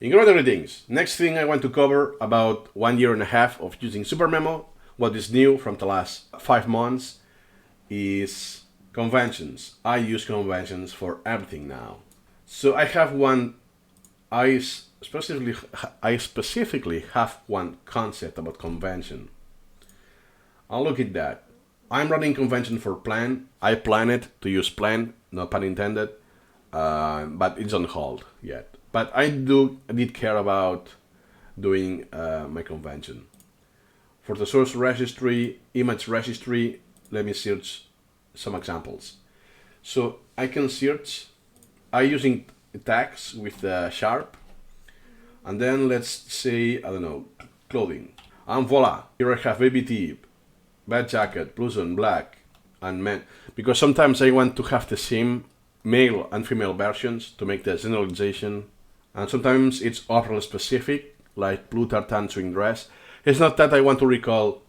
Incremental greetings. Next thing I want to cover about 1.5 years of using SuperMemo. What is new from the last 5 months is conventions. I use conventions for everything now. So I have one. I specifically have one concept about convention. I'll look at that. I'm running convention for plan. I plan it to use plan, no pun intended, but it's on hold yet. But I did care about doing my convention. For the source registry, image registry, let me search some examples. So I can search, I'm using tags with sharp, and then let's say, I don't know, clothing. And voila, here I have baby tee, bad jacket, blouson, black, and men. Because sometimes I want to have the same male and female versions to make the generalization. And sometimes it's overly specific, like blue tartan swing dress. It's not that I want to recall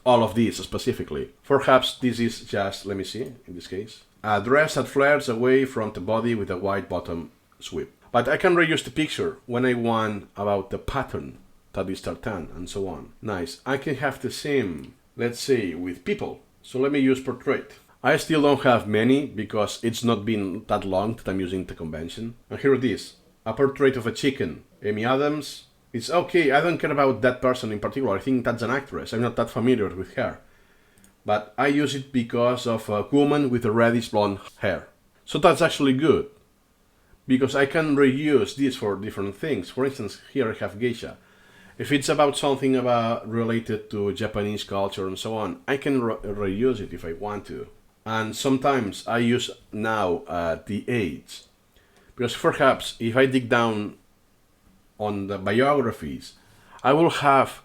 all of these specifically. Perhaps this is just, let me see, in this case, a dress that flares away from the body with a wide bottom sweep. But I can reuse the picture when I want about the pattern that is tartan and so on. Nice. I can have the same, let's say, with people. So let me use portrait. I still don't have many because it's not been that long that I'm using the convention. And here it is. A portrait of a chicken. Amy Adams. It's okay, I don't care about that person in particular. I think that's an actress. I'm not that familiar with her. But I use it because of a woman with a reddish blonde hair. So that's actually good. Because I can reuse this for different things. For instance, here I have geisha. If it's about something related to Japanese culture and so on, I can reuse it if I want to. And sometimes I use now the age. Because perhaps if I dig down on the biographies, I will have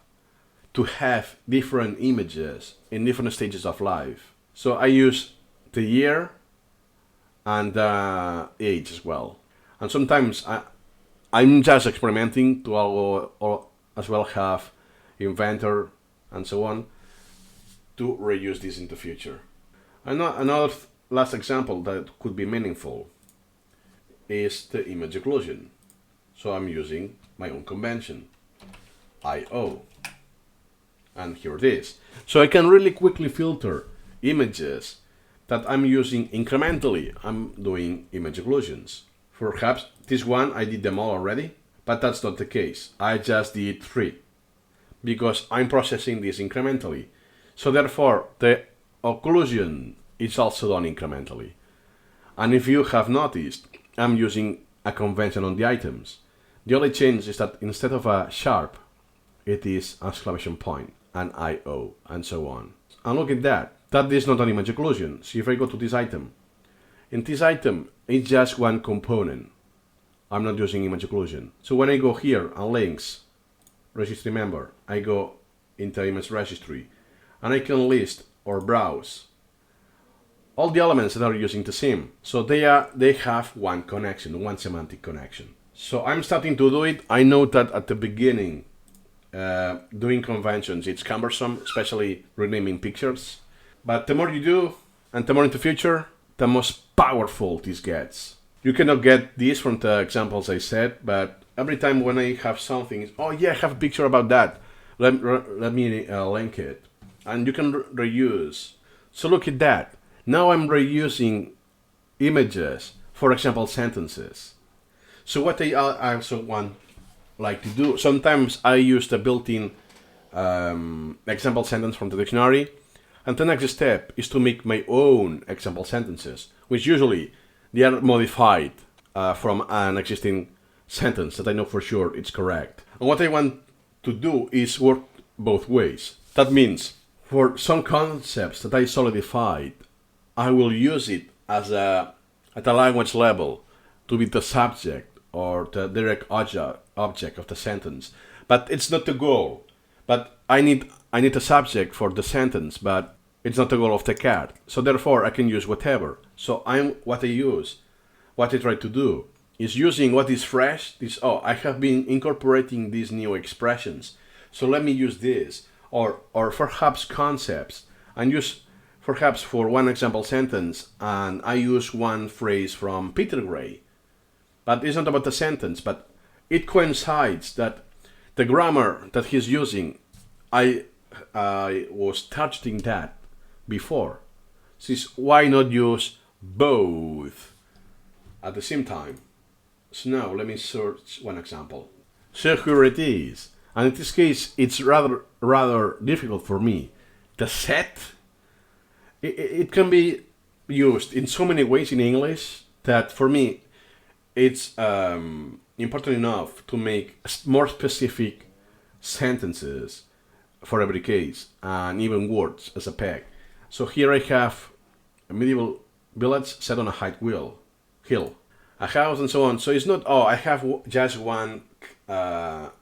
to have different images in different stages of life. So I use the year and age as well. And sometimes I'm just experimenting to or as well have inventor and so on to reuse this in the future. Another last example that could be meaningful is the image occlusion. So I'm using my own convention, IO. And here it is. So I can really quickly filter images that I'm using incrementally. I'm doing image occlusions. Perhaps this one I did them all already, but that's not the case. I just did 3 because I'm processing this incrementally. So therefore the occlusion is also done incrementally. And if you have noticed, I'm using a convention on the items. The only change is that instead of a sharp, it is an exclamation point, an IO, and so on. And look at that. That is not an image occlusion. So if I go to this item, in this item, it's just one component. I'm not using image occlusion. So when I go here and links, registry member, I go into image registry, and I can list or browse all the elements that are using the same. So they have one connection, one semantic connection. So I'm starting to do it. I know that at the beginning, doing conventions, it's cumbersome, especially renaming pictures. But the more you do, and the more in the future, the most powerful this gets. You cannot get this from the examples I said, but every time when I have something, oh yeah, I have a picture about that. Let me link it. And you can reuse. So look at that. Now I'm reusing images, for example, sentences. So what I also like to do, sometimes I use the built-in example sentence from the dictionary, and the next step is to make my own example sentences, which usually they are modified from an existing sentence that I know for sure it's correct. And what I want to do is work both ways. That means for some concepts that I solidified, I will use it as at a language level to be the subject or the direct object of the sentence. But it's not the goal. But I need a subject for the sentence, but it's not the goal of the card. So therefore I can use whatever. So what I try to do is using what is fresh. I have been incorporating these new expressions. So let me use this. Or perhaps concepts, and use perhaps for one example sentence, and I use one phrase from Peter Gray. But it's not about the sentence, but it coincides that the grammar that he's using, I was touching that before. Says, why not use both at the same time? So now let me search one example. Securities. And in this case, it's rather difficult for me. The set, it can be used in so many ways in English that for me, it's important enough to make more specific sentences for every case and even words as a peg. So here I have a medieval village set on a high hill, a house and so on. So it's not, oh, I have just one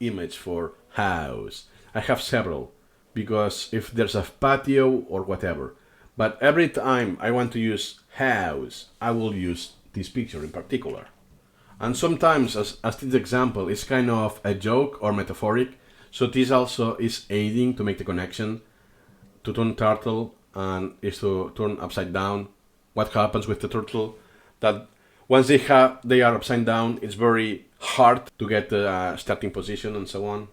image for house. I have several because if there's a patio or whatever. But every time I want to use house, I will use this picture in particular. And sometimes, as this example, it's kind of a joke or metaphoric. So this also is aiding to make the connection to turn turtle and is to turn upside down. What happens with the turtle? That once they are upside down, it's very hard to get the starting position and so on.